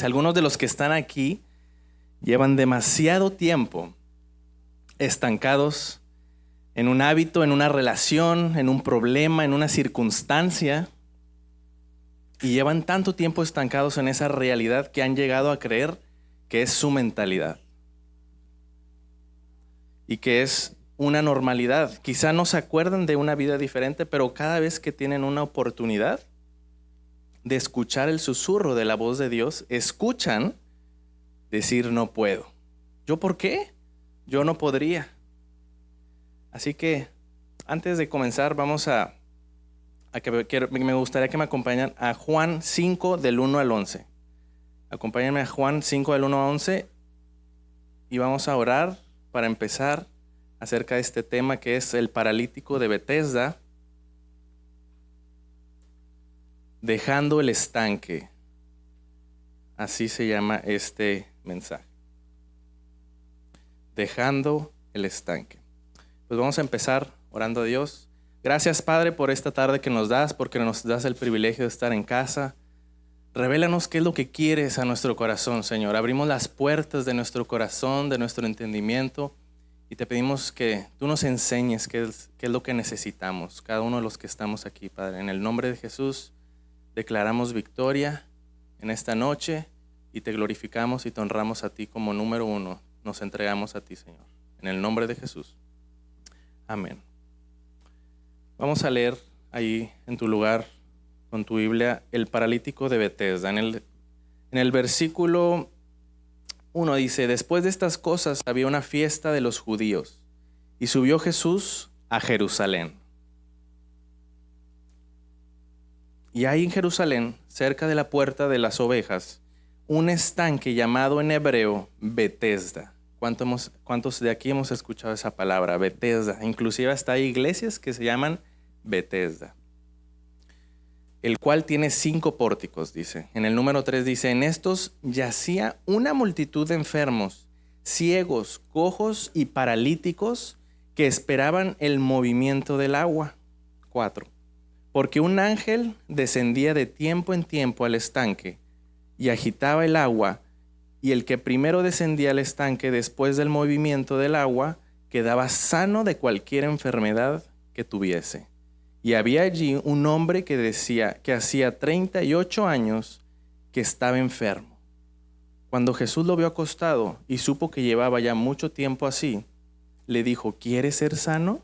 Algunos de los que están aquí llevan demasiado tiempo estancados en un hábito, en una relación, en un problema, en una circunstancia, y llevan tanto tiempo estancados en esa realidad que han llegado a creer que es su mentalidad y que es una normalidad. Quizá no se acuerdan de una vida diferente, pero cada vez que tienen una oportunidad de escuchar el susurro de la voz de Dios, escuchan decir no puedo. ¿Yo por qué? Yo no podría. Así que antes de comenzar vamos me gustaría que me acompañen a Juan 5 del 1 al 11. Acompáñenme a Juan 5 del 1 al 11 y vamos a orar para empezar acerca de este tema que es el paralítico de Betesda, dejando el estanque. Así se llama este mensaje. Dejando el estanque. Pues vamos a empezar orando a Dios. Gracias, Padre, por esta tarde que nos das, porque nos das el privilegio de estar en casa. Revélanos qué es lo que quieres a nuestro corazón, Señor. Abrimos las puertas de nuestro corazón, de nuestro entendimiento, y te pedimos que tú nos enseñes qué es lo que necesitamos, cada uno de los que estamos aquí, Padre. En el nombre de Jesús declaramos victoria en esta noche y te glorificamos y te honramos a ti como número uno. Nos entregamos a ti, Señor. En el nombre de Jesús. Amén. Vamos a leer ahí en tu lugar, con tu Biblia, el paralítico de Betesda. En el versículo 1 dice: después de estas cosas había una fiesta de los judíos y subió Jesús a Jerusalén. Y hay en Jerusalén, cerca de la puerta de las ovejas, un estanque llamado en hebreo Betesda. ¿Cuántos de aquí hemos escuchado esa palabra, Betesda? Inclusive hasta hay iglesias que se llaman Betesda, el cual tiene 5 pórticos, dice. En el número 3 dice: en estos yacía una multitud de enfermos, ciegos, cojos y paralíticos que esperaban el movimiento del agua. 4. Porque un ángel descendía de tiempo en tiempo al estanque y agitaba el agua, y el que primero descendía al estanque después del movimiento del agua quedaba sano de cualquier enfermedad que tuviese. Y había allí un hombre que decía que hacía 38 años que estaba enfermo. Cuando Jesús lo vio acostado y supo que llevaba ya mucho tiempo así, le dijo: ¿quieres ser sano?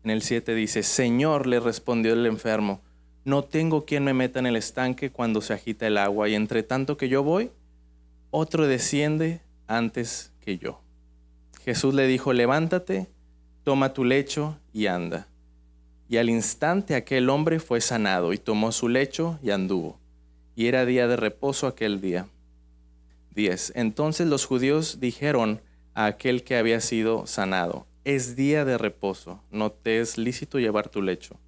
En el 7 dice: Señor, le respondió el enfermo, no tengo quien me meta en el estanque cuando se agita el agua, y entre tanto que yo voy, otro desciende antes que yo. Jesús le dijo: levántate, toma tu lecho y anda. Y al instante aquel hombre fue sanado y tomó su lecho y anduvo. Y era día de reposo aquel día. 10. Entonces los judíos dijeron a aquel que había sido sanado: es día de reposo, no te es lícito llevar tu lecho.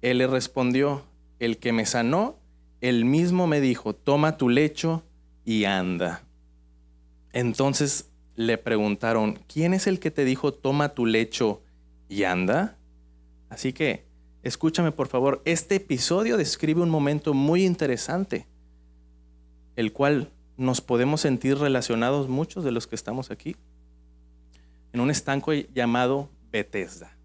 Él le respondió: el que me sanó, él mismo me dijo: toma tu lecho y anda. Entonces le preguntaron: ¿quién es el que te dijo toma tu lecho y anda? Así que, escúchame por favor, este episodio describe un momento muy interesante, el cual nos podemos sentir relacionados muchos de los que estamos aquí, en un estanque llamado Betesda,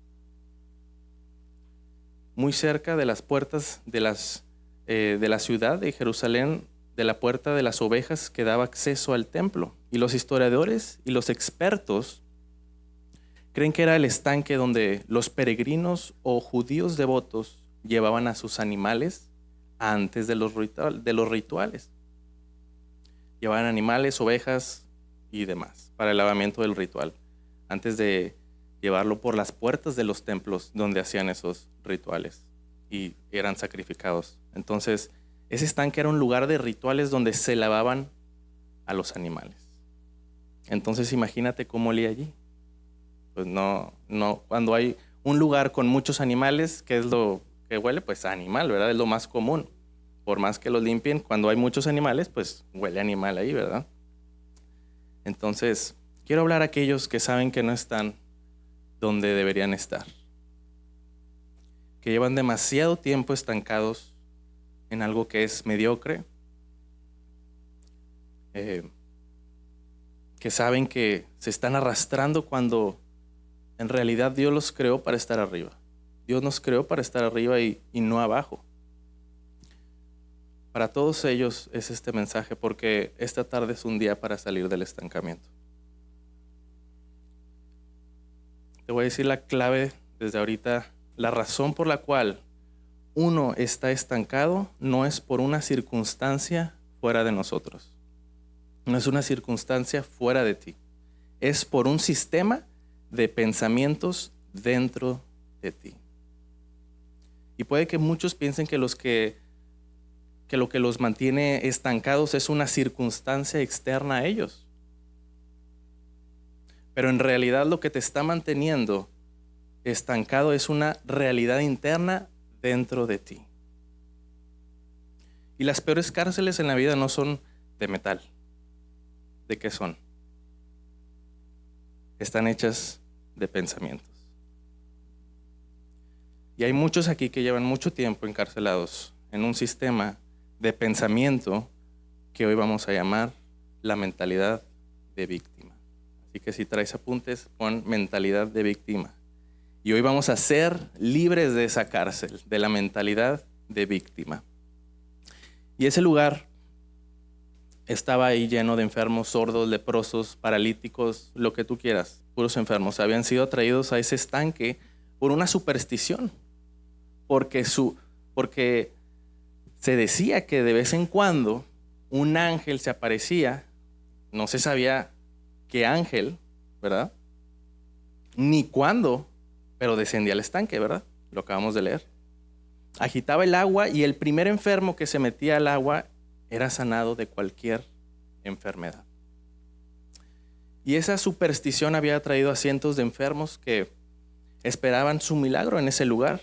muy cerca de las puertas de la ciudad de Jerusalén, de la puerta de las ovejas que daba acceso al templo. Y los historiadores y los expertos creen que era el estanque donde los peregrinos o judíos devotos llevaban a sus animales antes de los rituales. Llevaban animales, ovejas y demás para el lavamiento del ritual, antes de llevarlo por las puertas de los templos donde hacían esos rituales y eran sacrificados. Entonces, ese estanque era un lugar de rituales donde se lavaban a los animales. Entonces, imagínate cómo olía allí. Pues no, cuando hay un lugar con muchos animales, ¿qué es lo que huele? Pues a animal, ¿verdad? Es lo más común. Por más que lo limpien, cuando hay muchos animales, pues huele a animal ahí, ¿verdad? Entonces, quiero hablar a aquellos que saben que no están donde deberían estar, que llevan demasiado tiempo estancados en algo que es mediocre, que saben que se están arrastrando cuando en realidad Dios los creó para estar arriba. Dios nos creó para estar arriba y no abajo. Para todos ellos es este mensaje, porque esta tarde es un día para salir del estancamiento. Te voy a decir la clave desde ahorita. La razón por la cual uno está estancado no es por una circunstancia fuera de nosotros. No es una circunstancia fuera de ti. Es por un sistema de pensamientos dentro de ti. Y puede que muchos piensen que lo que los mantiene estancados es una circunstancia externa a ellos. Pero en realidad lo que te está manteniendo estancado es una realidad interna dentro de ti. Y las peores cárceles en la vida no son de metal. ¿De qué son? Están hechas de pensamientos. Y hay muchos aquí que llevan mucho tiempo encarcelados en un sistema de pensamiento que hoy vamos a llamar la mentalidad de víctima. Así que si traes apuntes, pon mentalidad de víctima. Y hoy vamos a ser libres de esa cárcel, de la mentalidad de víctima. Y ese lugar estaba ahí lleno de enfermos, sordos, leprosos, paralíticos, lo que tú quieras, puros enfermos. Habían sido traídos a ese estanque por una superstición, porque se decía que de vez en cuando un ángel se aparecía, no se sabía qué ángel, ¿verdad? Ni cuándo, pero descendía al estanque, ¿verdad? Lo acabamos de leer. Agitaba el agua y el primer enfermo que se metía al agua era sanado de cualquier enfermedad. Y esa superstición había traído a cientos de enfermos que esperaban su milagro en ese lugar.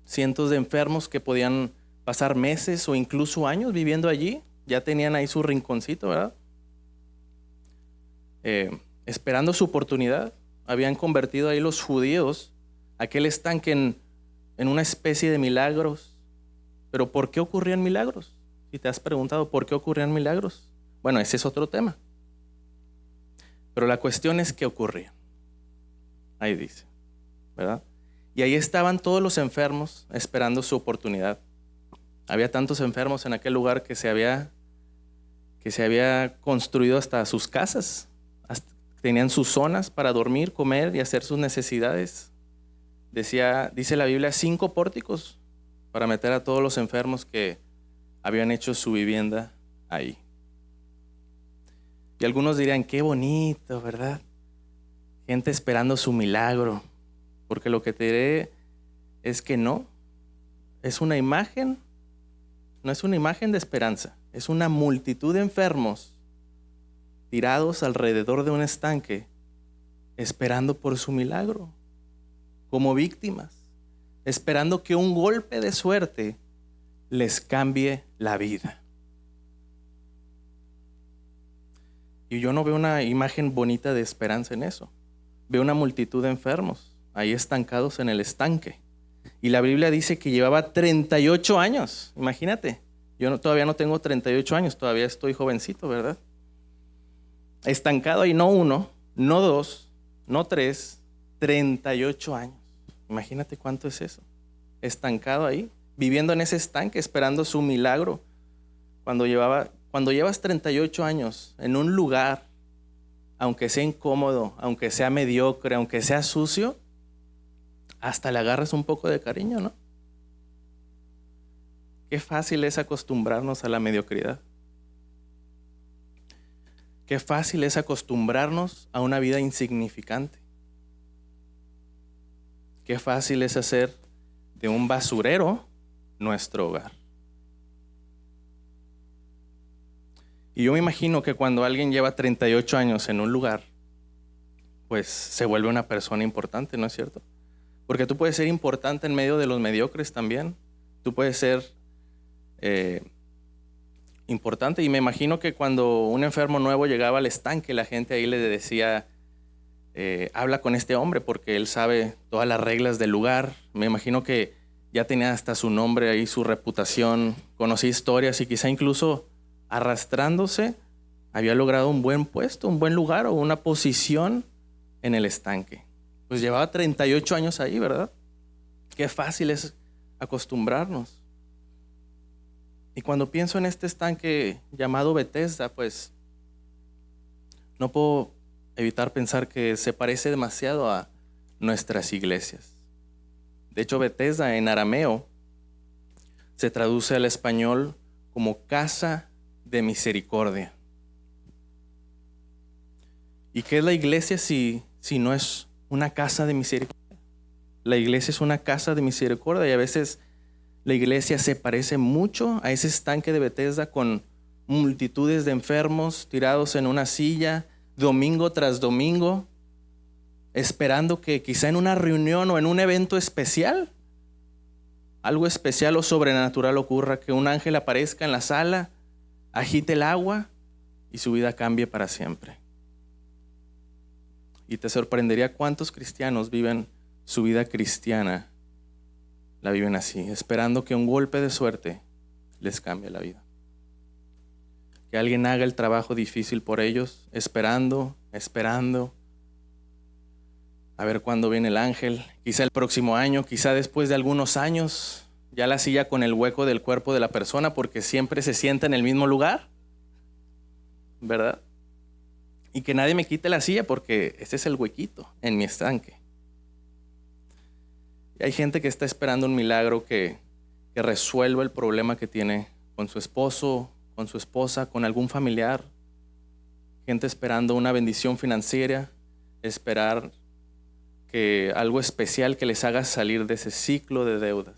Cientos de enfermos que podían pasar meses o incluso años viviendo allí. Ya tenían ahí su rinconcito, ¿verdad? Esperando su oportunidad. Habían convertido ahí los judíos aquel estanque en una especie de milagros. Pero ¿por qué ocurrían milagros? Si te has preguntado por qué ocurrían milagros. Bueno, ese es otro tema. Pero la cuestión es qué ocurría. Ahí dice, ¿verdad? Y ahí estaban todos los enfermos esperando su oportunidad. Había tantos enfermos en aquel lugar que se había construido hasta sus casas. Tenían sus zonas para dormir, comer y hacer sus necesidades. Dice la Biblia, 5 pórticos para meter a todos los enfermos que habían hecho su vivienda ahí. Y algunos dirían, qué bonito, ¿verdad? Gente esperando su milagro. Porque lo que te diré es que no. Es una imagen, no es una imagen de esperanza. Es una multitud de enfermos tirados alrededor de un estanque, esperando por su milagro, como víctimas, esperando que un golpe de suerte les cambie la vida. Y yo no veo una imagen bonita de esperanza en eso. Veo una multitud de enfermos ahí estancados en el estanque. Y la Biblia dice que llevaba 38 años. Imagínate, todavía no tengo 38 años, todavía estoy jovencito, ¿verdad? Estancado ahí, no 1, no 2, no 3, 38 años. Imagínate cuánto es eso. Estancado ahí, viviendo en ese estanque, esperando su milagro. Cuando llevas 38 años en un lugar, aunque sea incómodo, aunque sea mediocre, aunque sea sucio, hasta le agarras un poco de cariño, ¿no? Qué fácil es acostumbrarnos a la mediocridad. Qué fácil es acostumbrarnos a una vida insignificante. Qué fácil es hacer de un basurero nuestro hogar. Y yo me imagino que cuando alguien lleva 38 años en un lugar, pues se vuelve una persona importante, ¿no es cierto? Porque tú puedes ser importante en medio de los mediocres también. Tú puedes ser importante. Y me imagino que cuando un enfermo nuevo llegaba al estanque, la gente ahí le decía, habla con este hombre porque él sabe todas las reglas del lugar. Me imagino que ya tenía hasta su nombre ahí, su reputación, conocía historias y quizá incluso arrastrándose, había logrado un buen puesto, un buen lugar o una posición en el estanque. Pues llevaba 38 años ahí, ¿verdad? Qué fácil es acostumbrarnos. Y cuando pienso en este estanque llamado Bethesda, pues no puedo evitar pensar que se parece demasiado a nuestras iglesias. De hecho, Bethesda en arameo se traduce al español como casa de misericordia. ¿Y qué es la iglesia si no es una casa de misericordia? La iglesia es una casa de misericordia y a veces la iglesia se parece mucho a ese estanque de Bethesda con multitudes de enfermos tirados en una silla domingo tras domingo, esperando que quizá en una reunión o en un evento especial, algo especial o sobrenatural ocurra, que un ángel aparezca en la sala, agite el agua y su vida cambie para siempre. Y te sorprendería cuántos cristianos viven su vida cristiana, la viven así, esperando que un golpe de suerte les cambie la vida. Que alguien haga el trabajo difícil por ellos, esperando, a ver cuándo viene el ángel, quizá el próximo año, quizá después de algunos años, ya la silla con el hueco del cuerpo de la persona, porque siempre se sienta en el mismo lugar, ¿verdad? Y que nadie me quite la silla porque ese es el huequito en mi estanque. Y hay gente que está esperando un milagro que resuelva el problema que tiene con su esposo, con su esposa, con algún familiar. Gente esperando una bendición financiera, esperar que algo especial que les haga salir de ese ciclo de deudas.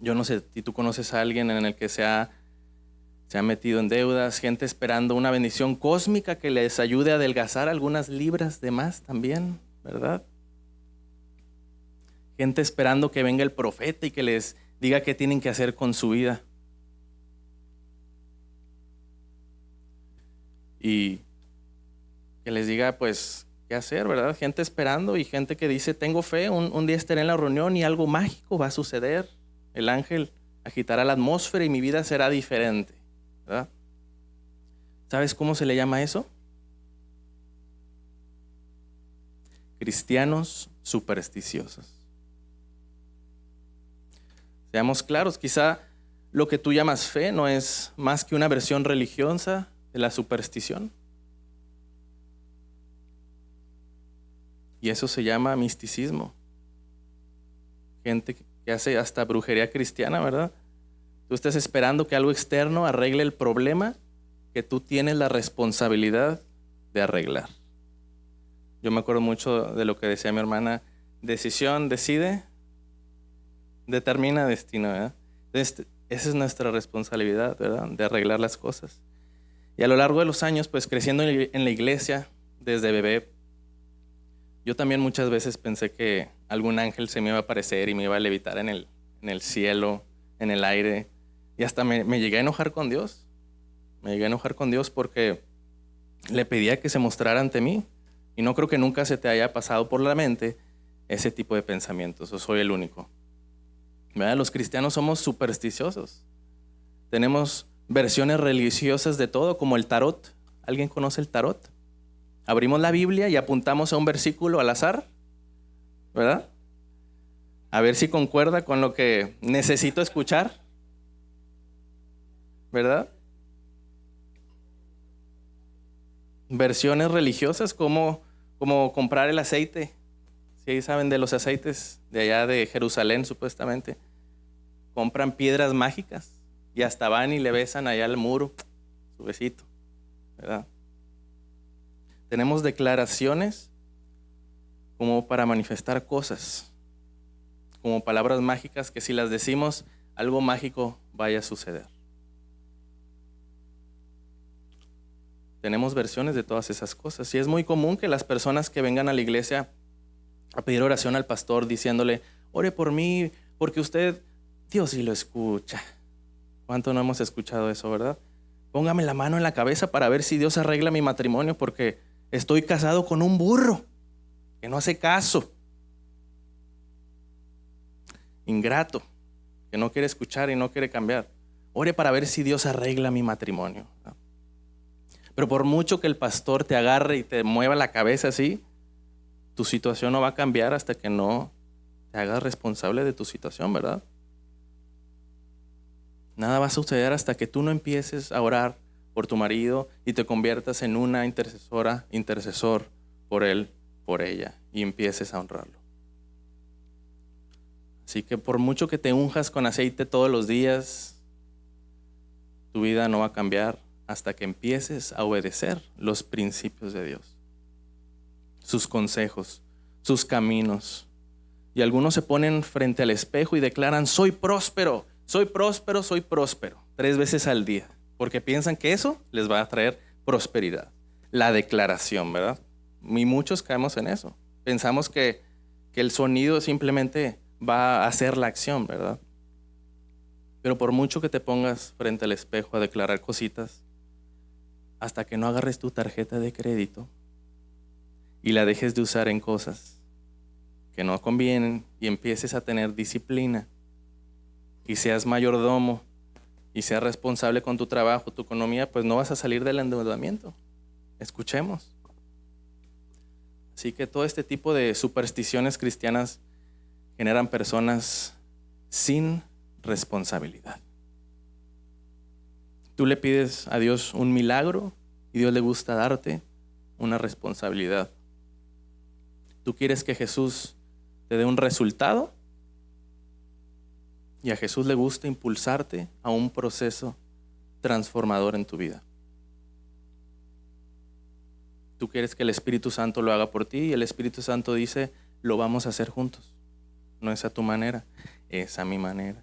Yo no sé si tú conoces a alguien en el que se ha metido en deudas, gente esperando una bendición cósmica que les ayude a adelgazar algunas libras de más también, ¿verdad? Gente esperando que venga el profeta y que les diga qué tienen que hacer con su vida. Y que les diga, pues, qué hacer, ¿verdad? Gente esperando y gente que dice, tengo fe, un día estaré en la reunión y algo mágico va a suceder. El ángel agitará la atmósfera y mi vida será diferente, ¿verdad? ¿Sabes cómo se le llama eso? Cristianos supersticiosos. Seamos claros, quizá lo que tú llamas fe no es más que una versión religiosa de la superstición. Y eso se llama misticismo. Gente que hace hasta brujería cristiana, ¿verdad? Tú estás esperando que algo externo arregle el problema que tú tienes la responsabilidad de arreglar. Yo me acuerdo mucho de lo que decía mi hermana, decisión decide, determina destino, ¿verdad? Entonces, esa es nuestra responsabilidad, ¿verdad? De arreglar las cosas. Y a lo largo de los años, pues creciendo en la iglesia, desde bebé, yo también muchas veces pensé que algún ángel se me iba a aparecer y me iba a levitar en el cielo, en el aire. Y hasta me llegué a enojar con Dios. Me llegué a enojar con Dios porque le pedía que se mostrara ante mí. Y no creo que nunca se te haya pasado por la mente ese tipo de pensamientos. O soy el único. ¿Verdad? Los cristianos somos supersticiosos. Tenemos versiones religiosas de todo, como el tarot. ¿Alguien conoce el tarot? Abrimos la Biblia y apuntamos a un versículo al azar, ¿verdad? A ver si concuerda con lo que necesito escuchar, ¿verdad? Versiones religiosas como comprar el aceite. Si saben de los aceites de allá de Jerusalén, supuestamente. Compran piedras mágicas y hasta van y le besan allá al muro su besito, ¿verdad? Tenemos declaraciones como para manifestar cosas, como palabras mágicas que si las decimos, algo mágico vaya a suceder. Tenemos versiones de todas esas cosas y es muy común que las personas que vengan a la iglesia a pedir oración al pastor diciéndole, ore por mí, porque usted, Dios sí lo escucha. ¿Cuánto no hemos escuchado eso, verdad? Póngame la mano en la cabeza para ver si Dios arregla mi matrimonio porque estoy casado con un burro que no hace caso. Ingrato, que no quiere escuchar y no quiere cambiar. Ore para ver si Dios arregla mi matrimonio. Pero por mucho que el pastor te agarre y te mueva la cabeza así, tu situación no va a cambiar hasta que no te hagas responsable de tu situación, ¿verdad? Nada va a suceder hasta que tú no empieces a orar por tu marido y te conviertas en una intercesor por él, por ella, y empieces a honrarlo. Así que por mucho que te unjas con aceite todos los días, tu vida no va a cambiar hasta que empieces a obedecer los principios de Dios, sus consejos, sus caminos. Y algunos se ponen frente al espejo y declaran: soy próspero, soy próspero, soy próspero, 3 veces al día, porque piensan que eso les va a traer prosperidad. La declaración, ¿verdad? Y muchos caemos en eso. Pensamos que el sonido simplemente va a hacer la acción, ¿verdad? Pero por mucho que te pongas frente al espejo a declarar cositas, hasta que no agarres tu tarjeta de crédito y la dejes de usar en cosas que no convienen y empieces a tener disciplina y seas mayordomo y seas responsable con tu trabajo, tu economía, pues no vas a salir del endeudamiento. Escuchemos. Así que todo este tipo de supersticiones cristianas generan personas sin responsabilidad. Tú le pides a Dios un milagro y Dios le gusta darte una responsabilidad. Tú quieres que Jesús te dé un resultado y a Jesús le gusta impulsarte a un proceso transformador en tu vida. Tú quieres que el Espíritu Santo lo haga por ti y el Espíritu Santo dice: lo vamos a hacer juntos. No es a tu manera, es a mi manera.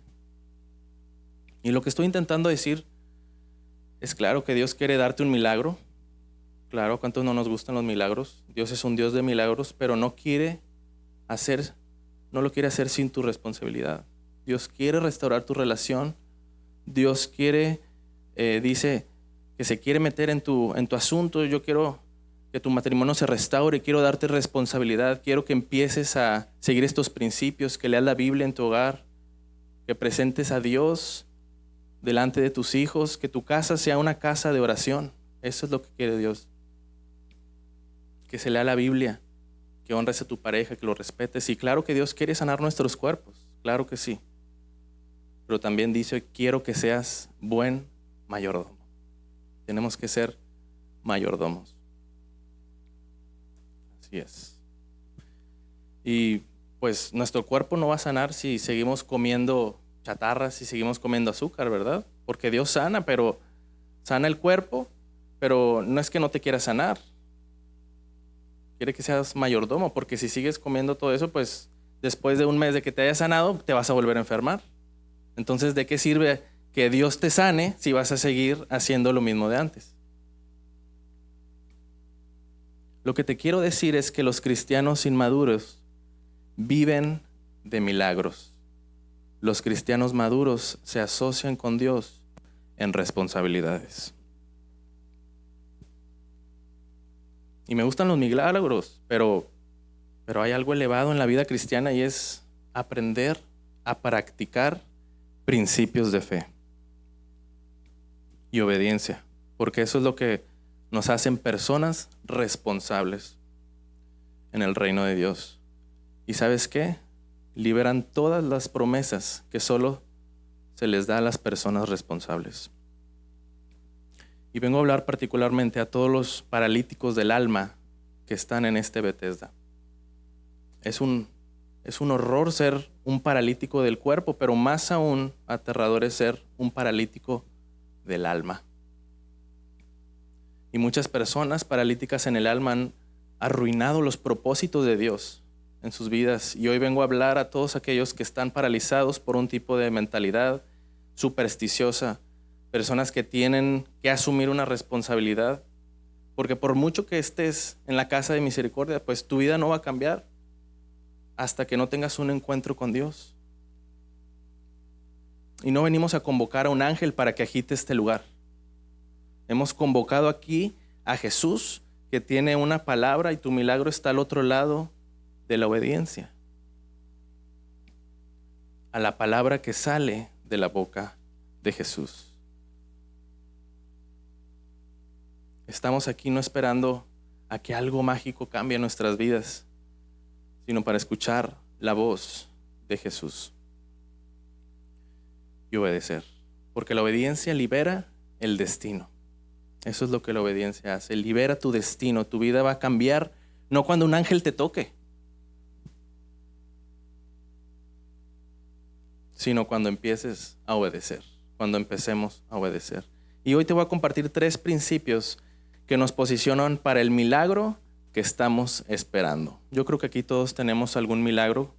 Y lo que estoy intentando decir es, claro que Dios quiere darte un milagro. Claro, ¿a cuántos no nos gustan los milagros? Dios es un Dios de milagros, pero no lo quiere hacer sin tu responsabilidad. Dios quiere restaurar tu relación. Dios quiere, dice que se quiere meter en tu asunto. Yo quiero que tu matrimonio se restaure, quiero darte responsabilidad, quiero que empieces a seguir estos principios, que leas la Biblia en tu hogar, que presentes a Dios delante de tus hijos, que tu casa sea una casa de oración. Eso es lo que quiere Dios. Que se lea la Biblia, que honres a tu pareja, que lo respetes. Y claro que Dios quiere sanar nuestros cuerpos, claro que sí. Pero también dice: quiero que seas buen mayordomo. Tenemos que ser mayordomos. Así es. Y pues nuestro cuerpo no va a sanar si seguimos comiendo chatarras, si seguimos comiendo azúcar, ¿verdad? Porque Dios sana, pero sana el cuerpo, pero no es que no te quiera sanar. Quiere que seas mayordomo, porque si sigues comiendo todo eso, pues después de un mes de que te hayas sanado, te vas a volver a enfermar. Entonces, ¿de qué sirve que Dios te sane si vas a seguir haciendo lo mismo de antes? Lo que te quiero decir es que los cristianos inmaduros viven de milagros. Los cristianos maduros se asocian con Dios en responsabilidades. Y me gustan los milagros, pero hay algo elevado en la vida cristiana y es aprender a practicar principios de fe y obediencia, porque eso es lo que nos hacen personas responsables en el reino de Dios. ¿Y sabes qué? Liberan todas las promesas que solo se les da a las personas responsables. Y vengo a hablar particularmente a todos los paralíticos del alma que están en este Bethesda. Es un horror ser un paralítico del cuerpo, pero más aún aterrador es ser un paralítico del alma. Y muchas personas paralíticas en el alma han arruinado los propósitos de Dios en sus vidas. Y hoy vengo a hablar a todos aquellos que están paralizados por un tipo de mentalidad supersticiosa, personas que tienen que asumir una responsabilidad, porque por mucho que estés en la casa de misericordia, pues tu vida no va a cambiar hasta que no tengas un encuentro con Dios. Y no venimos a convocar a un ángel para que agite este lugar. Hemos convocado aquí a Jesús, que tiene una palabra, y tu milagro está al otro lado de la obediencia a la palabra que sale de la boca de Jesús. Estamos aquí no esperando a que algo mágico cambie nuestras vidas, sino para escuchar la voz de Jesús y obedecer. Porque la obediencia libera el destino. Eso es lo que la obediencia hace. Libera tu destino. Tu vida va a cambiar, no cuando un ángel te toque, sino cuando empieces a obedecer. Cuando empecemos a obedecer. Y hoy te voy a compartir 3 principios que nos posicionan para el milagro que estamos esperando. Yo creo que aquí todos tenemos algún milagro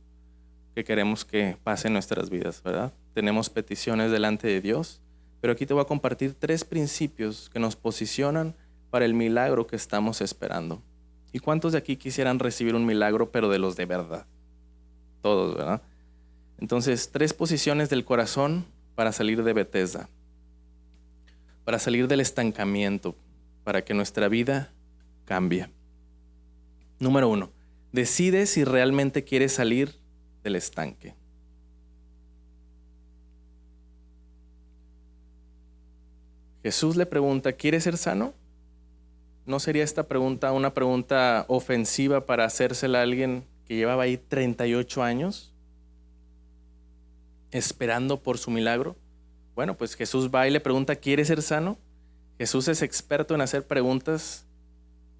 que queremos que pase en nuestras vidas, ¿verdad? Tenemos peticiones delante de Dios, pero aquí te voy a compartir 3 principios que nos posicionan para el milagro que estamos esperando. ¿Y cuántos de aquí quisieran recibir un milagro, pero de los de verdad? Todos, ¿verdad? Entonces, 3 posiciones del corazón para salir de Bethesda, para salir del estancamiento, para que nuestra vida cambie. Número 1, decide si realmente quieres salir del estanque. Jesús le pregunta, ¿quieres ser sano? ¿No sería esta pregunta una pregunta ofensiva para hacérsela a alguien que llevaba ahí 38 años esperando por su milagro? Bueno, pues Jesús va y le pregunta, ¿quieres ser sano? Jesús es experto en hacer preguntas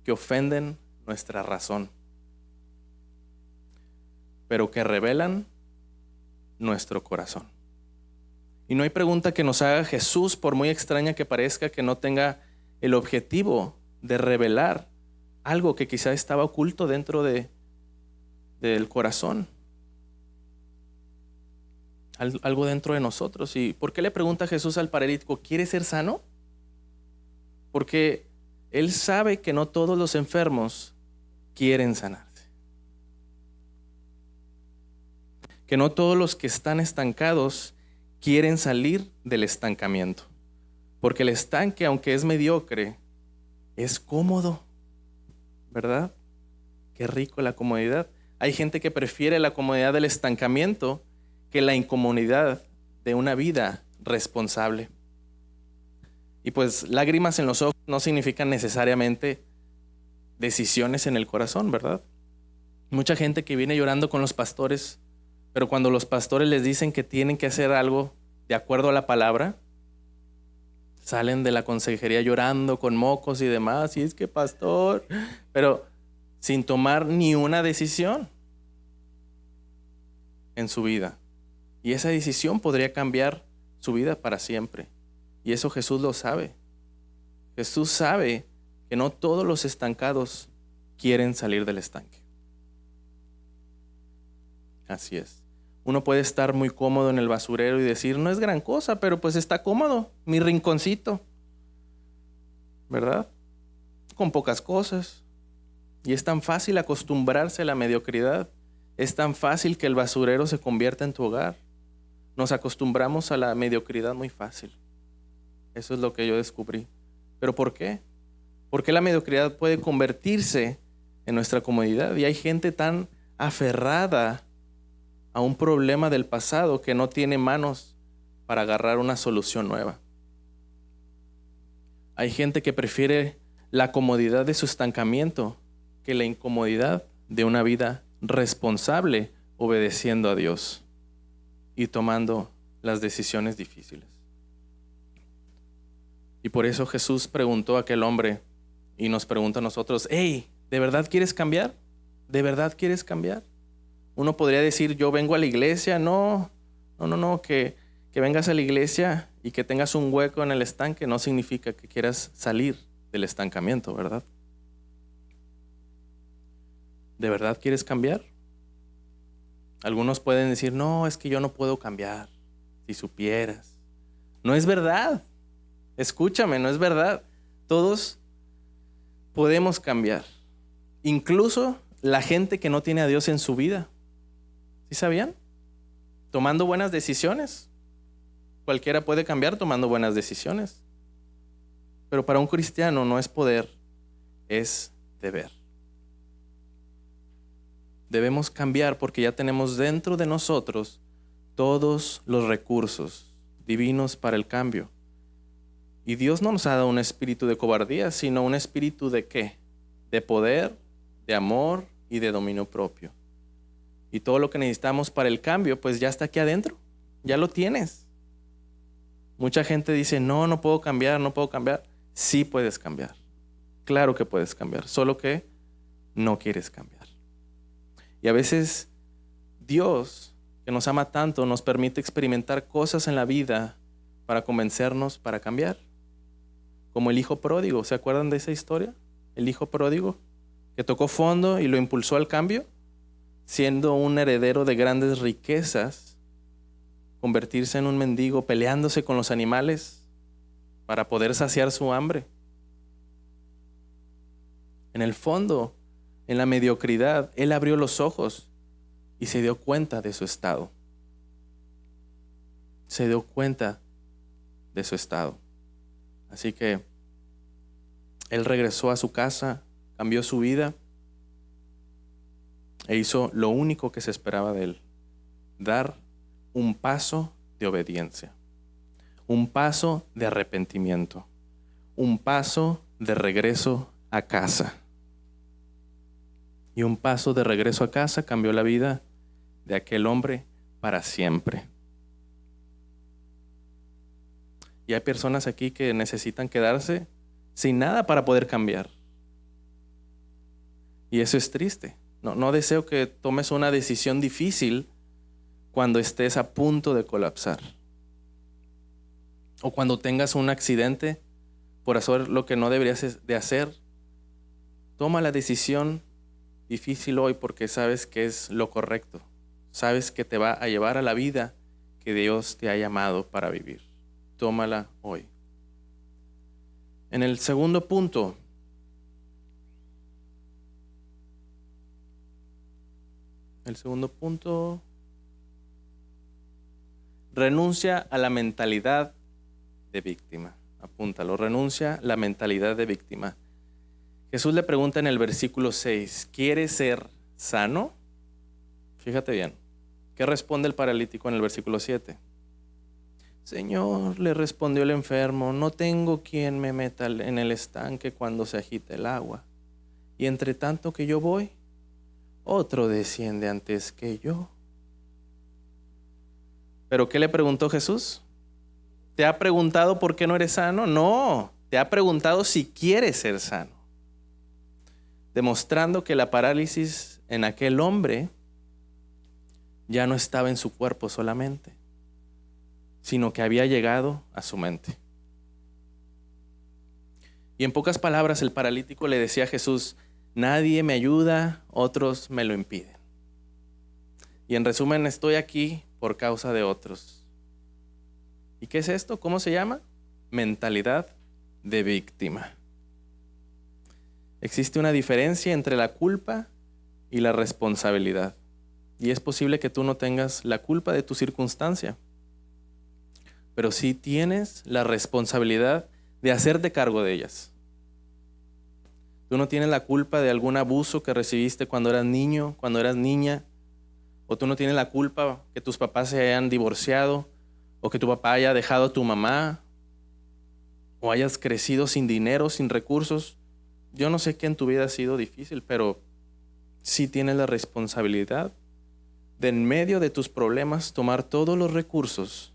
que ofenden nuestra razón, pero que revelan nuestro corazón. Y no hay pregunta que nos haga Jesús, por muy extraña que parezca, que no tenga el objetivo de revelar algo que quizá estaba oculto dentro del corazón. Algo dentro de nosotros. ¿Y por qué le pregunta Jesús al paralítico, ¿quieres ser sano? Porque Él sabe que no todos los enfermos quieren sanarse. Que no todos los que están estancados quieren salir del estancamiento. Porque el estanque, aunque es mediocre, es cómodo, ¿verdad? Qué rico la comodidad. Hay gente que prefiere la comodidad del estancamiento que la incomodidad de una vida responsable. Y pues lágrimas en los ojos no significan necesariamente decisiones en el corazón, ¿verdad? Mucha gente que viene llorando con los pastores, pero cuando los pastores les dicen que tienen que hacer algo de acuerdo a la palabra, salen de la consejería llorando con mocos y demás, y es que pastor, pero sin tomar ni una decisión en su vida. Y esa decisión podría cambiar su vida para siempre. Y eso Jesús lo sabe. Jesús sabe que no todos los estancados quieren salir del estanque. Así es. Uno puede estar muy cómodo en el basurero y decir, no es gran cosa, pero pues está cómodo, mi rinconcito, ¿verdad? Con pocas cosas. Y es tan fácil acostumbrarse a la mediocridad. Es tan fácil que el basurero se convierta en tu hogar. Nos acostumbramos a la mediocridad muy fácil. Eso es lo que yo descubrí. ¿Pero por qué? Porque la mediocridad puede convertirse en nuestra comodidad. Y hay gente tan aferrada a un problema del pasado que no tiene manos para agarrar una solución nueva. Hay gente que prefiere la comodidad de su estancamiento que la incomodidad de una vida responsable, obedeciendo a Dios y tomando las decisiones difíciles. Y por eso Jesús preguntó a aquel hombre y nos pregunta a nosotros, hey, ¿de verdad quieres cambiar? ¿De verdad quieres cambiar? Uno podría decir, yo vengo a la iglesia. No, que vengas a la iglesia y que tengas un hueco en el estanque no significa que quieras salir del estancamiento, ¿verdad? ¿De verdad quieres cambiar? Algunos pueden decir, no, es que yo no puedo cambiar, si supieras. No es verdad. Escúchame, no es verdad. Todos podemos cambiar. Incluso la gente que no tiene a Dios en su vida. ¿Sí sabían? Tomando buenas decisiones. Cualquiera puede cambiar tomando buenas decisiones. Pero para un cristiano no es poder, es deber. Debemos cambiar porque ya tenemos dentro de nosotros todos los recursos divinos para el cambio. Y Dios no nos ha dado un espíritu de cobardía, sino un espíritu de ¿qué? De poder, de amor y de dominio propio. Y todo lo que necesitamos para el cambio, pues ya está aquí adentro. Ya lo tienes. Mucha gente dice, no, no puedo cambiar, no puedo cambiar. Sí puedes cambiar. Claro que puedes cambiar, solo que no quieres cambiar. Y a veces Dios, que nos ama tanto, nos permite experimentar cosas en la vida para convencernos para cambiar. Como el hijo pródigo, ¿se acuerdan de esa historia? El hijo pródigo que tocó fondo y lo impulsó al cambio, siendo un heredero de grandes riquezas, convertirse en un mendigo, peleándose con los animales para poder saciar su hambre. En el fondo, en la mediocridad, él abrió los ojos y se dio cuenta de su estado. Se dio cuenta de su estado. Así que él regresó a su casa, cambió su vida e hizo lo único que se esperaba de él: dar un paso de obediencia, un paso de arrepentimiento, un paso de regreso a casa. Y un paso de regreso a casa cambió la vida de aquel hombre para siempre. Y hay personas aquí que necesitan quedarse sin nada para poder cambiar. Y eso es triste. No deseo que tomes una decisión difícil cuando estés a punto de colapsar. O cuando tengas un accidente por hacer lo que no deberías de hacer. Toma la decisión difícil hoy porque sabes que es lo correcto. Sabes que te va a llevar a la vida que Dios te ha llamado para vivir. Tómala hoy. En el segundo punto, renuncia a la mentalidad de víctima. Apúntalo, renuncia a la mentalidad de víctima. Jesús le pregunta en el versículo 6, ¿quieres ser sano? Fíjate bien. ¿Qué responde el paralítico en el versículo 7? Señor, le respondió el enfermo, no tengo quien me meta en el estanque cuando se agita el agua. Y entre tanto que yo voy, otro desciende antes que yo. ¿Pero qué le preguntó Jesús? ¿Te ha preguntado por qué no eres sano? No, te ha preguntado si quieres ser sano. Demostrando que la parálisis en aquel hombre ya no estaba en su cuerpo solamente, sino que había llegado a su mente. Y en pocas palabras el paralítico le decía a Jesús, nadie me ayuda, otros me lo impiden. Y en resumen, estoy aquí por causa de otros. ¿Y qué es esto? ¿Cómo se llama? Mentalidad de víctima. Existe una diferencia entre la culpa y la responsabilidad. Y es posible que tú no tengas la culpa de tu circunstancia, pero sí tienes la responsabilidad de hacerte cargo de ellas. Tú no tienes la culpa de algún abuso que recibiste cuando eras niño, cuando eras niña, o tú no tienes la culpa que tus papás se hayan divorciado, o que tu papá haya dejado a tu mamá, o hayas crecido sin dinero, sin recursos. Yo no sé qué en tu vida ha sido difícil, pero sí tienes la responsabilidad de en medio de tus problemas tomar todos los recursos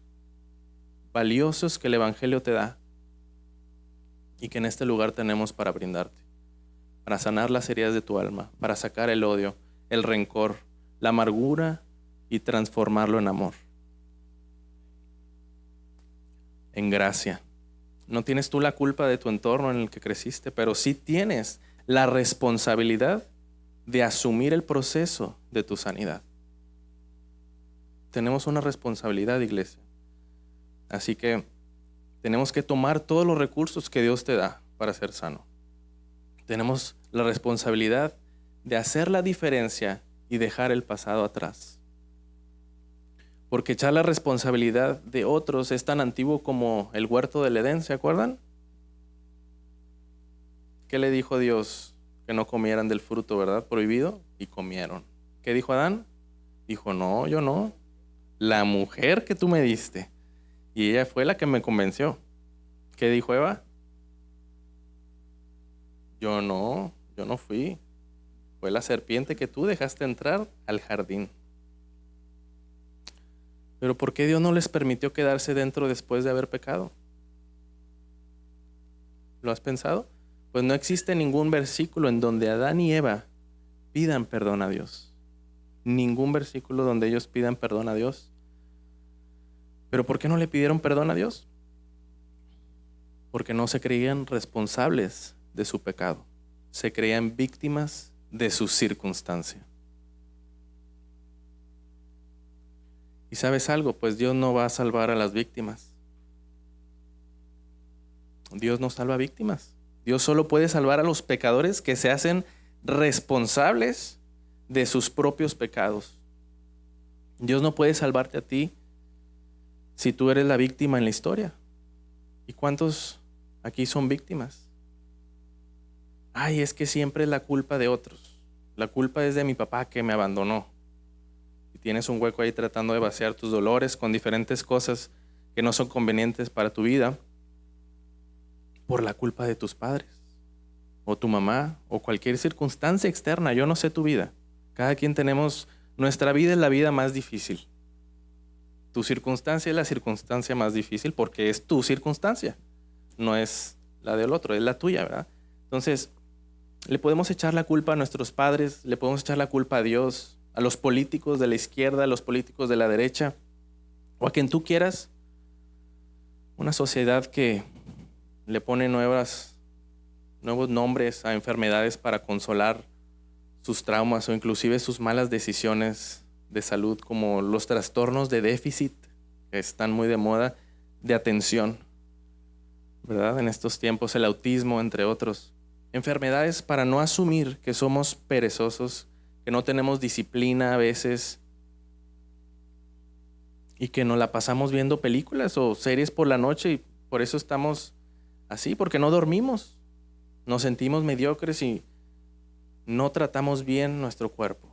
valiosos que el Evangelio te da y que en este lugar tenemos para brindarte, para sanar las heridas de tu alma, para sacar el odio, el rencor, la amargura y transformarlo en amor, en gracia. No tienes tú la culpa de tu entorno en el que creciste, pero sí tienes la responsabilidad de asumir el proceso de tu sanidad. Tenemos una responsabilidad, iglesia. Así que tenemos que tomar todos los recursos que Dios te da para ser sano. Tenemos la responsabilidad de hacer la diferencia y dejar el pasado atrás. Porque echar la responsabilidad de otros es tan antiguo como el huerto del Edén, ¿se acuerdan? ¿Qué le dijo Dios? Que no comieran del fruto, ¿verdad? Prohibido, y comieron. ¿Qué dijo Adán? Dijo, no, yo no. La mujer que tú me diste. Y ella fue la que me convenció. ¿Qué dijo Eva? Yo no fui. Fue la serpiente que tú dejaste entrar al jardín. Pero ¿por qué Dios no les permitió quedarse dentro después de haber pecado? ¿Lo has pensado? Pues no existe ningún versículo en donde Adán y Eva pidan perdón a Dios. Ningún versículo donde ellos pidan perdón a Dios. ¿Pero por qué no le pidieron perdón a Dios? Porque no se creían responsables de su pecado. Se creían víctimas de su circunstancia. ¿Y sabes algo? Pues Dios no va a salvar a las víctimas. Dios no salva víctimas. Dios solo puede salvar a los pecadores que se hacen responsables de sus propios pecados. Dios no puede salvarte a ti si tú eres la víctima en la historia. ¿Y cuántos aquí son víctimas? Ay, es que siempre es la culpa de otros. La culpa es de mi papá que me abandonó. Y tienes un hueco ahí tratando de vaciar tus dolores con diferentes cosas que no son convenientes para tu vida por la culpa de tus padres o tu mamá o cualquier circunstancia externa. Yo no sé tu vida. Cada quien tenemos, nuestra vida es la vida más difícil. Tu circunstancia es la circunstancia más difícil porque es tu circunstancia. No es la del otro, es la tuya, ¿verdad? Entonces, le podemos echar la culpa a nuestros padres, le podemos echar la culpa a Dios, a los políticos de la izquierda, a los políticos de la derecha, o a quien tú quieras. Una sociedad que le pone nuevos nombres a enfermedades para consolar sus traumas o inclusive sus malas decisiones de salud, como los trastornos de déficit, que están muy de moda, de atención, ¿verdad? En estos tiempos, el autismo, entre otros. Enfermedades para no asumir que somos perezosos, que no tenemos disciplina a veces y que nos la pasamos viendo películas o series por la noche y por eso estamos así, porque no dormimos, nos sentimos mediocres y no tratamos bien nuestro cuerpo.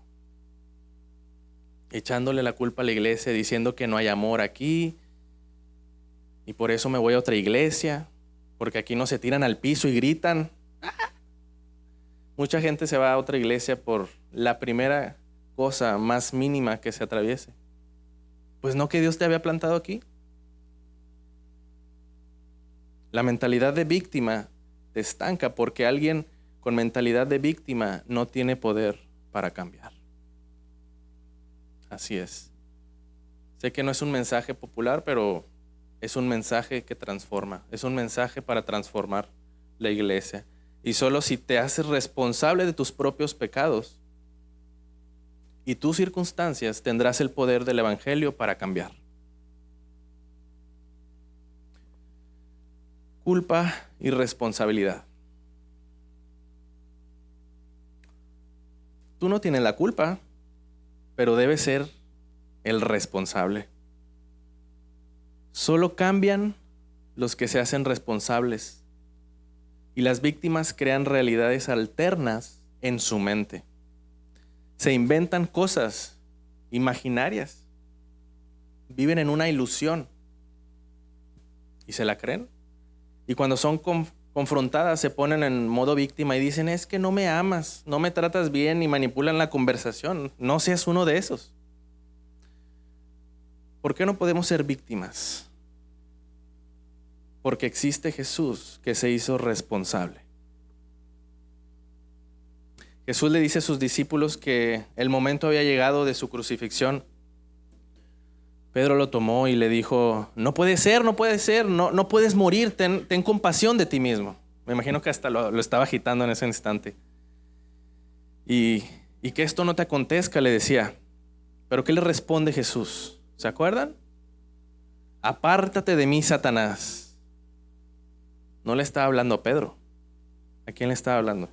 Echándole la culpa a la iglesia, diciendo que no hay amor aquí y por eso me voy a otra iglesia, porque aquí no se tiran al piso y gritan. Mucha gente se va a otra iglesia por la primera cosa más mínima que se atraviese. Pues no que Dios te había plantado aquí. La mentalidad de víctima te estanca porque alguien con mentalidad de víctima no tiene poder para cambiar. Así es. Sé que no es un mensaje popular, pero es un mensaje que transforma. Es un mensaje para transformar la iglesia. Y solo si te haces responsable de tus propios pecados y tus circunstancias, tendrás el poder del evangelio para cambiar. Culpa y responsabilidad. Tú no tienes la culpa, pero debes ser el responsable. Solo cambian los que se hacen responsables. Y las víctimas crean realidades alternas en su mente. Se inventan cosas imaginarias. Viven en una ilusión. ¿Y se la creen? Y cuando son confrontadas se ponen en modo víctima y dicen, es que no me amas, no me tratas bien, y manipulan la conversación. No seas uno de esos. ¿Por qué no podemos ser víctimas? Porque existe Jesús que se hizo responsable. Jesús le dice a sus discípulos que el momento había llegado de su crucifixión. Pedro lo tomó y le dijo, no puede ser, no puedes morir, ten compasión de ti mismo. Me imagino que hasta lo estaba agitando en ese instante. Y que esto no te acontezca, le decía. Pero ¿qué le responde Jesús? ¿Se acuerdan? Apártate de mí, Satanás. No le estaba hablando a Pedro. ¿A quién le estaba hablando?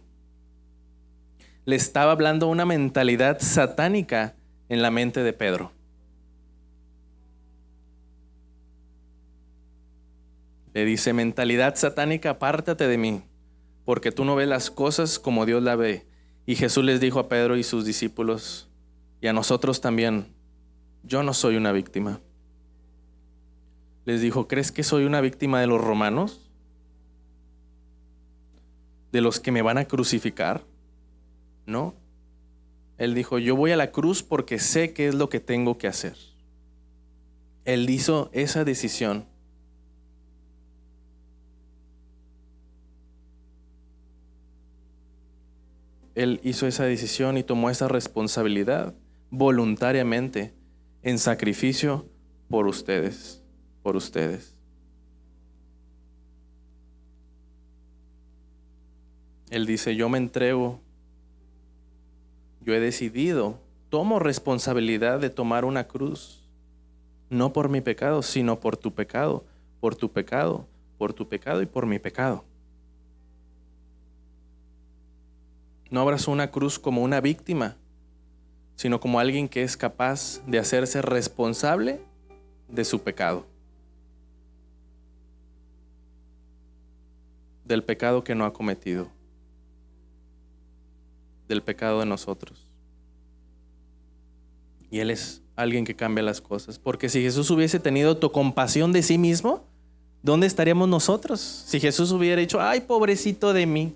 Le estaba hablando una mentalidad satánica en la mente de Pedro. Le dice, mentalidad satánica, apártate de mí, porque tú no ves las cosas como Dios la ve. Y Jesús les dijo a Pedro y sus discípulos, y a nosotros también, yo no soy una víctima. Les dijo, ¿crees que soy una víctima de los romanos? de los que me van a crucificar. No. Él dijo, yo voy a la cruz porque sé qué es lo que tengo que hacer. Él hizo esa decisión. Él hizo esa decisión y tomó esa responsabilidad voluntariamente en sacrificio por ustedes, por ustedes. Él dice, yo me entrego, yo he decidido, tomo responsabilidad de tomar una cruz, no por mi pecado, sino por tu pecado, por tu pecado, por tu pecado y por mi pecado. No abrazó una cruz como una víctima, sino como alguien que es capaz de hacerse responsable de su pecado. Del pecado que no ha cometido. Del pecado de nosotros. Y Él es alguien que cambia las cosas. Porque si Jesús hubiese tenido autocompasión de sí mismo, ¿dónde estaríamos nosotros? Si Jesús hubiera dicho, ay, pobrecito de mí,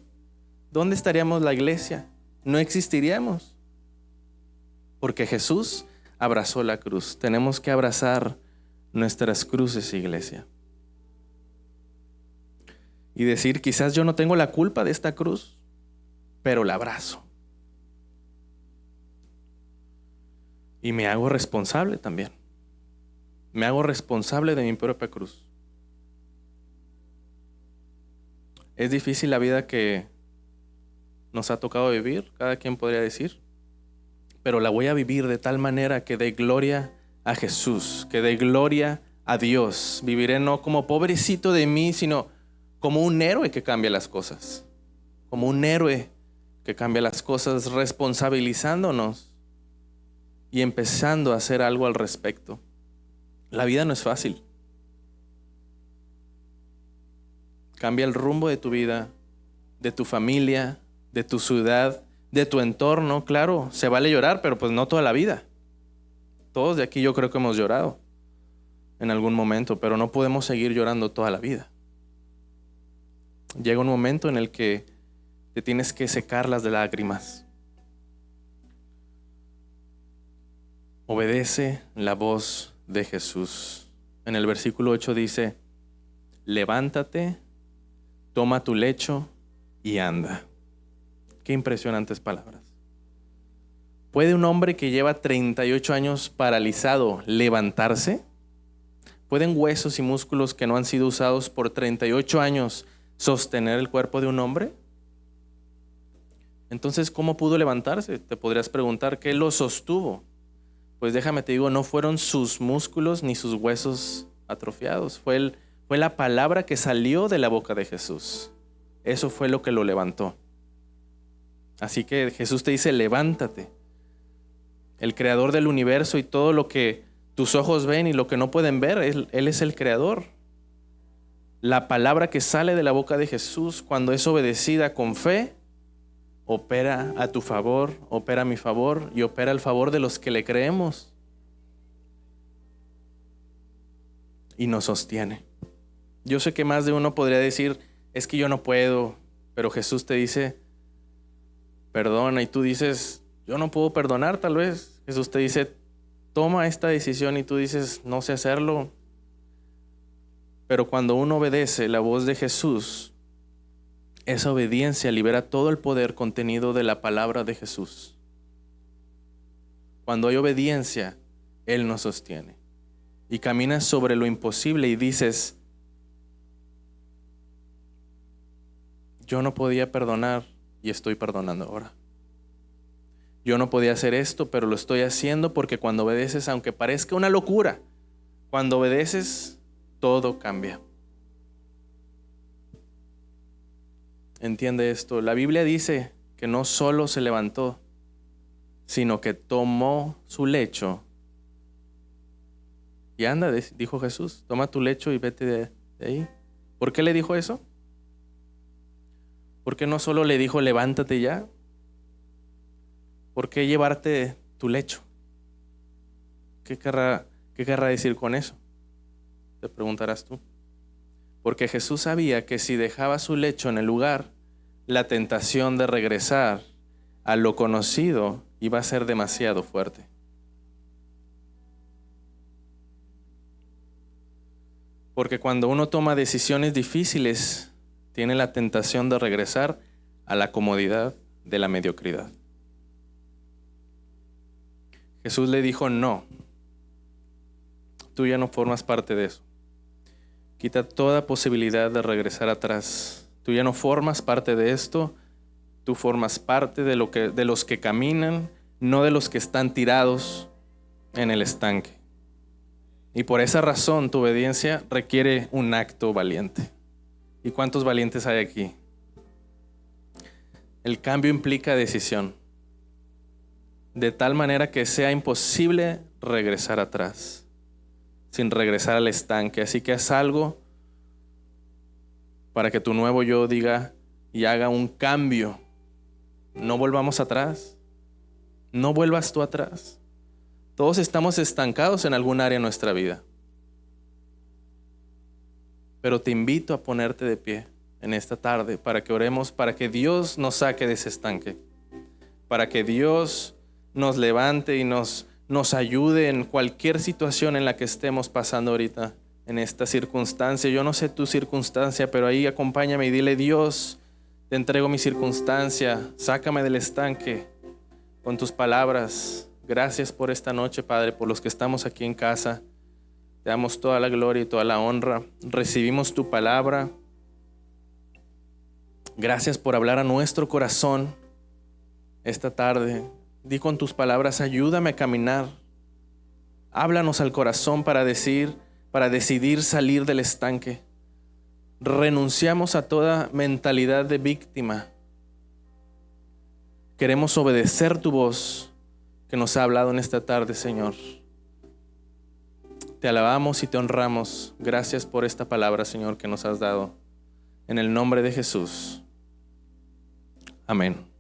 ¿dónde estaríamos la iglesia? No existiríamos. Porque Jesús abrazó la cruz. Tenemos que abrazar nuestras cruces, iglesia. Y decir, quizás yo no tengo la culpa de esta cruz, pero la abrazo. Y me hago responsable también. Me hago responsable de mi propia cruz. Es difícil la vida que nos ha tocado vivir, cada quien podría decir, pero la voy a vivir de tal manera que dé gloria a Jesús, que dé gloria a Dios. Viviré no como pobrecito de mí, sino como un héroe que cambia las cosas. Como un héroe que cambia las cosas, responsabilizándonos y empezando a hacer algo al respecto. La vida no es fácil. Cambia el rumbo de tu vida, de tu familia, de tu ciudad, de tu entorno. Claro, se vale llorar, pero pues no toda la vida. Todos de aquí yo creo que hemos llorado en algún momento, pero no podemos seguir llorando toda la vida. Llega un momento en el que te tienes que secar las lágrimas. Obedece la voz de Jesús. En el versículo 8 dice, levántate, toma tu lecho y anda. Qué impresionantes palabras. ¿Puede un hombre que lleva 38 años paralizado levantarse? ¿Pueden huesos y músculos que no han sido usados por 38 años sostener el cuerpo de un hombre? Entonces, ¿cómo pudo levantarse? Te podrías preguntar, ¿qué lo sostuvo? Pues déjame te digo, no fueron sus músculos ni sus huesos atrofiados. Fue la palabra que salió de la boca de Jesús. Eso fue lo que lo levantó. Así que Jesús te dice, levántate. El creador del universo y todo lo que tus ojos ven y lo que no pueden ver, Él es el creador. La palabra que sale de la boca de Jesús, cuando es obedecida con fe, opera a tu favor, opera a mi favor y opera al favor de los que le creemos. Y nos sostiene. Yo sé que más de uno podría decir, es que yo no puedo, pero Jesús te dice, perdona, y tú dices, yo no puedo perdonar tal vez. Jesús te dice, toma esta decisión y tú dices, no sé hacerlo. Pero cuando uno obedece la voz de Jesús, esa obediencia libera todo el poder contenido de la palabra de Jesús. Cuando hay obediencia, Él nos sostiene. Y caminas sobre lo imposible y dices, yo no podía perdonar y estoy perdonando ahora. Yo no podía hacer esto, pero lo estoy haciendo porque cuando obedeces, aunque parezca una locura, cuando obedeces, todo cambia. Entiende esto. La Biblia dice que no solo se levantó, sino que tomó su lecho. Y anda, dijo Jesús, toma tu lecho y vete de ahí. ¿Por qué le dijo eso? ¿Por qué no solo le dijo levántate ya? ¿Por qué llevarte tu lecho? ¿Qué querrá decir con eso? Te preguntarás tú. Porque Jesús sabía que si dejaba su lecho en el lugar, la tentación de regresar a lo conocido iba a ser demasiado fuerte. Porque cuando uno toma decisiones difíciles, tiene la tentación de regresar a la comodidad de la mediocridad. Jesús le dijo, no, tú ya no formas parte de eso. Quita toda posibilidad de regresar atrás. Tú ya no formas parte de esto, tú formas parte de los que caminan, no de los que están tirados en el estanque. Y por esa razón tu obediencia requiere un acto valiente. ¿Y cuántos valientes hay aquí? El cambio implica decisión, de tal manera que sea imposible regresar atrás, sin regresar al estanque. Así que haz algo para que tu nuevo yo diga y haga un cambio. No volvamos atrás. No vuelvas tú atrás. Todos estamos estancados en algún área de nuestra vida. Pero te invito a ponerte de pie en esta tarde para que oremos, para que Dios nos saque de ese estanque, para que Dios nos levante y nos ayude en cualquier situación en la que estemos pasando ahorita, en esta circunstancia. Yo no sé tu circunstancia, pero ahí acompáñame y dile: Dios, te entrego mi circunstancia, sácame del estanque con tus palabras. Gracias por esta noche, Padre, por los que estamos aquí en casa. Te damos toda la gloria y toda la honra. Recibimos tu palabra. Gracias por hablar a nuestro corazón esta tarde. Di con tus palabras: ayúdame a caminar. Háblanos al corazón para decidir salir del estanque. Renunciamos a toda mentalidad de víctima. Queremos obedecer tu voz que nos ha hablado en esta tarde, Señor. Te alabamos y te honramos. Gracias por esta palabra, Señor, que nos has dado. En el nombre de Jesús. Amén.